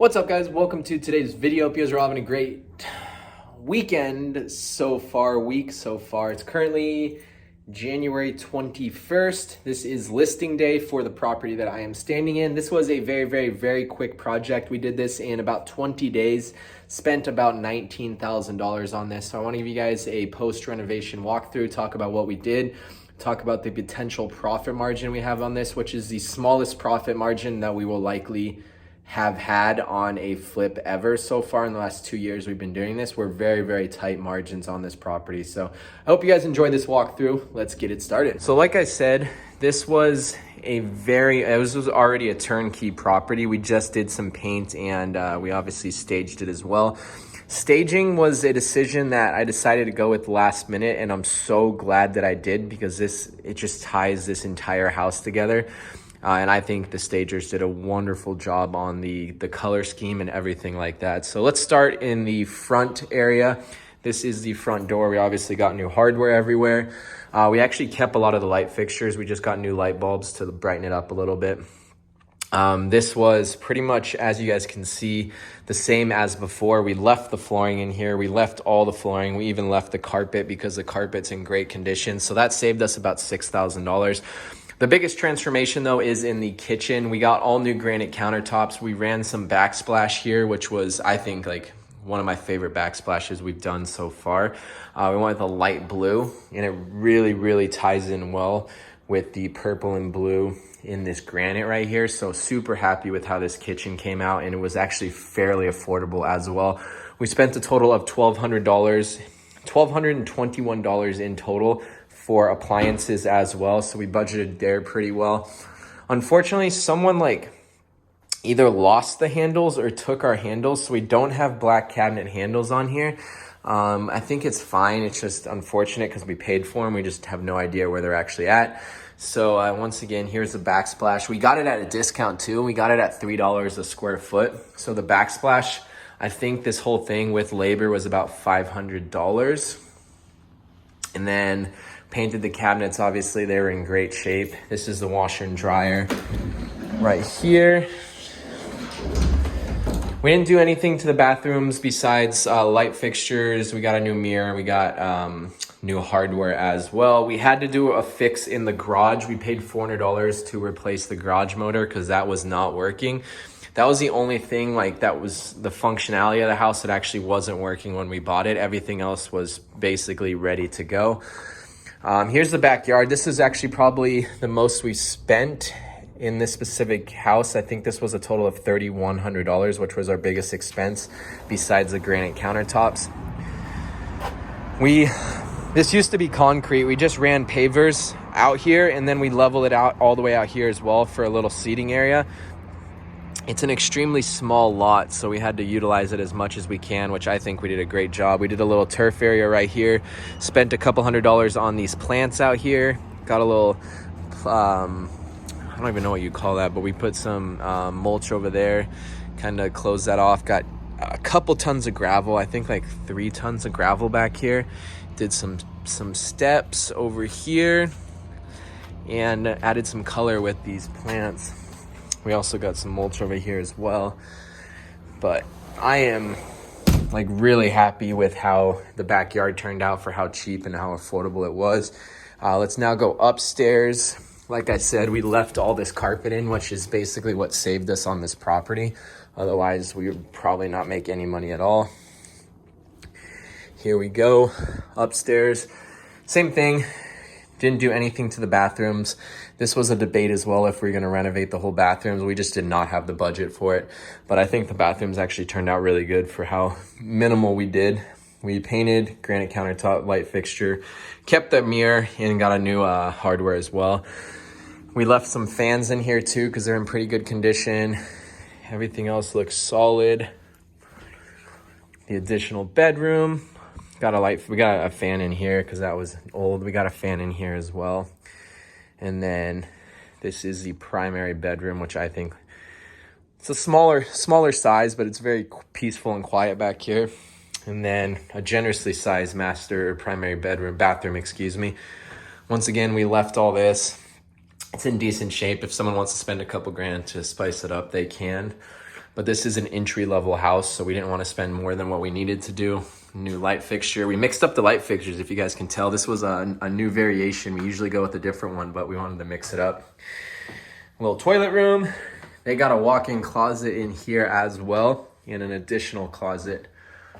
What's up, guys? Welcome to today's video. Hope you guys are having a great weekend so far, week so far. It's currently January 21st. This is listing day for the property that I am standing in. This was a very quick project. We did this in about 20 days, spent about $19,000 on this. So I want to give you guys a post-renovation walkthrough, talk about what we did, talk about the potential profit margin we have on this, which is the smallest profit margin that we will likely have had on a flip ever so far in the last 2 years we've been doing this. We're very tight margins on this property. So I hope you guys enjoyed this walkthrough. Let's get it started. So like I said, this was already a turnkey property. We just did some paint and we obviously staged it as well. Staging was a decision that I decided to go with last minute, and I'm so glad that I did, because it just ties this entire house together. And I think the stagers did a wonderful job on the color scheme and everything like that. So let's start in the front area. This is the front door. We obviously got new hardware everywhere. We actually kept a lot of the light fixtures. We just got new light bulbs to brighten it up a little bit. This was pretty much, as you guys can see, the same as before. We left the flooring in here. We left all the flooring. We even left the carpet because the carpet's in great condition. So that saved us about $6,000. The biggest transformation, though, is in the kitchen. We got all new granite countertops. We ran some backsplash here, which was, I think, like one of my favorite backsplashes we've done so far. We went with a light blue, and it really ties in well with the purple and blue in this granite right here. So super happy with how this kitchen came out, and it was actually fairly affordable as well. We spent a total of $1,221 in total for appliances as well, so we budgeted there pretty well. Unfortunately, someone either lost the handles or took our handles, so we don't have black cabinet handles on here. I think it's fine. It's just unfortunate because we paid for them. We just have no idea where they're actually at. So once again, here's the backsplash. We got it at a discount too. We got it at $3 a square foot. So the backsplash, I think this whole thing with labor was about $500. And then painted the cabinets. Obviously they were in great shape. This is the washer and dryer right here. We didn't do anything to the bathrooms besides light fixtures. We got a new mirror. We got new hardware as well. We had to do a fix in the garage. We paid $400 to replace the garage motor because that was not working. That was the only thing, that was the functionality of the house that actually wasn't working when we bought it. Everything else was basically ready to go. Here's the backyard. This is actually probably the most we spent in this specific house. I think this was a total of $3,100, which was our biggest expense besides the granite countertops. This used to be concrete. We just ran pavers out here, and then we leveled it out all the way out here as well for a little seating area. It's an extremely small lot, so we had to utilize it as much as we can, which I think we did a great job. We did a little turf area right here, spent a couple $100s on these plants out here, got a little, I don't even know what you call that, but we put some mulch over there, kind of closed that off, got a couple tons of gravel, I think 3 tons of gravel back here, did some steps over here, and added some color with these plants. We also got some mulch over here as well. But I am really happy with how the backyard turned out for how cheap and how affordable it was. Let's now go upstairs. Like I said, we left all this carpet in, which is basically what saved us on this property. Otherwise, we would probably not make any money at all. Here we go, upstairs. Same thing. Didn't do anything to the bathrooms. This was a debate as well if we we're going to renovate the whole bathrooms. We just did not have the budget for it. But I think the bathrooms actually turned out really good for how minimal we did. We painted granite countertop, light fixture, kept the mirror, and got a new hardware as well. We left some fans in here too because they're in pretty good condition. Everything else looks solid. The additional bedroom. We got a fan in here because that was old. We got a fan in here as well. And then this is the primary bedroom, which I think it's a smaller size, but it's very peaceful and quiet back here. And then a generously sized bathroom. Once again, we left all this. It's in decent shape. If someone wants to spend a couple grand to spice it up, they can. but this is an entry-level house, so we didn't want to spend more than what we needed to do. New light fixture. We mixed up the light fixtures, if you guys can tell. This was a new variation. We usually go with a different one, but we wanted to mix it up. Little toilet room. They got a walk-in closet in here as well, and an additional closet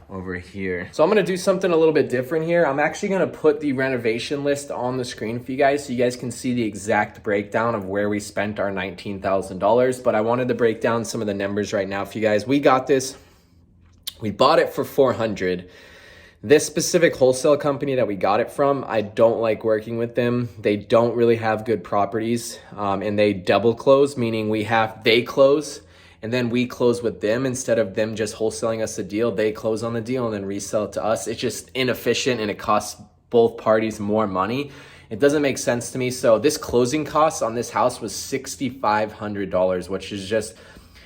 over here. So I'm gonna do something a little bit different here. I'm actually gonna put the renovation list on the screen for you guys so you guys can see the exact breakdown of where we spent our $19,000. But I wanted to break down some of the numbers right now for you guys. We got this, we bought it for $400. This specific wholesale company that we got it from, I don't like working with them. They don't really have good properties, and they double close, meaning they close and then we close with them instead of them just wholesaling us a deal. They close on the deal and then resell it to us. It's just inefficient and it costs both parties more money. It doesn't make sense to me. So this closing cost on this house was $6,500, which is just,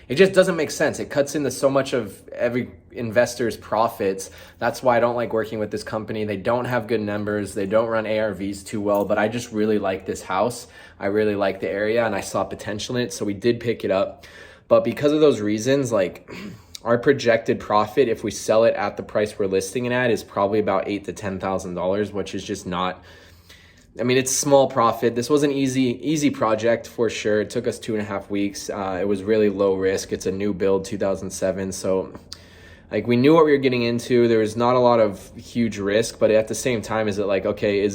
it just doesn't make sense. It cuts into so much of every investor's profits. That's why I don't like working with this company. They don't have good numbers. They don't run ARVs too well, but I just really like this house. I really like the area and I saw potential in it. So we did pick it up. But because of those reasons, like our projected profit, if we sell it at the price we're listing it at, is probably about $8,000 to $10,000, which is just not, I mean, it's small profit. This was an easy project for sure. It took us 2.5 weeks. It was really low risk. It's a new build, 2007. So like we knew what we were getting into. There was not a lot of huge risk, but at the same time, is it like, okay,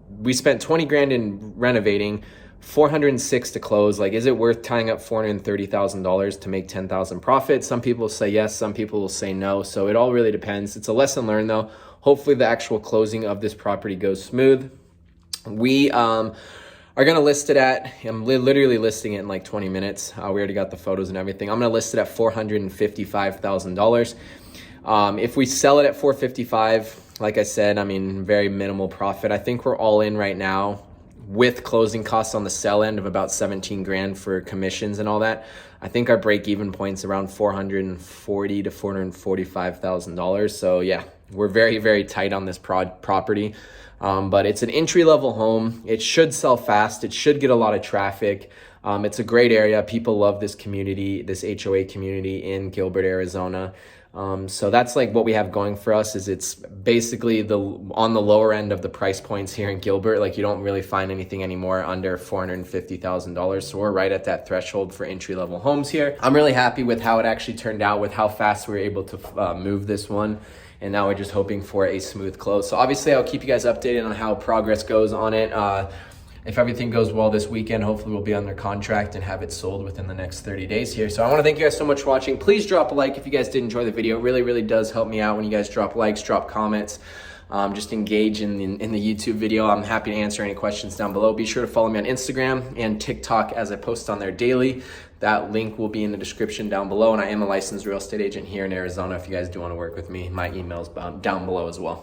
we spent 20 grand in renovating, 406 to close. Like, is it worth tying up $430,000 to make 10,000 profit? Some people say yes, some people will say no. So it all really depends. It's a lesson learned though. Hopefully the actual closing of this property goes smooth. We are going to list it at, I'm literally listing it in like 20 minutes. We already got the photos and everything. I'm going to list it at $455,000. If we sell it at $455,000, like I said, I mean, very minimal profit. I think we're all in right now with closing costs on the sell end of about 17 grand for commissions and all that. I think our break-even point's around $440,000 to $445,000. So yeah, we're very, very tight on this property. But it's an entry-level home. It should sell fast. It should get a lot of traffic. It's a great area. People love this community, this HOA community in Gilbert, Arizona. So that's like what we have going for us, is it's basically on the lower end of the price points here in Gilbert. Like you don't really find anything anymore under $450,000. So we're right at that threshold for entry-level homes here. I'm really happy with how it actually turned out, with how fast we were able to move this one. And now we're just hoping for a smooth close. So obviously I'll keep you guys updated on how progress goes on it. If everything goes well this weekend, hopefully we'll be under contract and have it sold within the next 30 days here. So I want to thank you guys so much for watching. Please drop a like if you guys did enjoy the video. It really, really does help me out when you guys drop likes, drop comments, just engage in the YouTube video. I'm happy to answer any questions down below. Be sure to follow me on Instagram and TikTok as I post on there daily. That link will be in the description down below. And I am a licensed real estate agent here in Arizona. If you guys do want to work with me, my email's down below as well.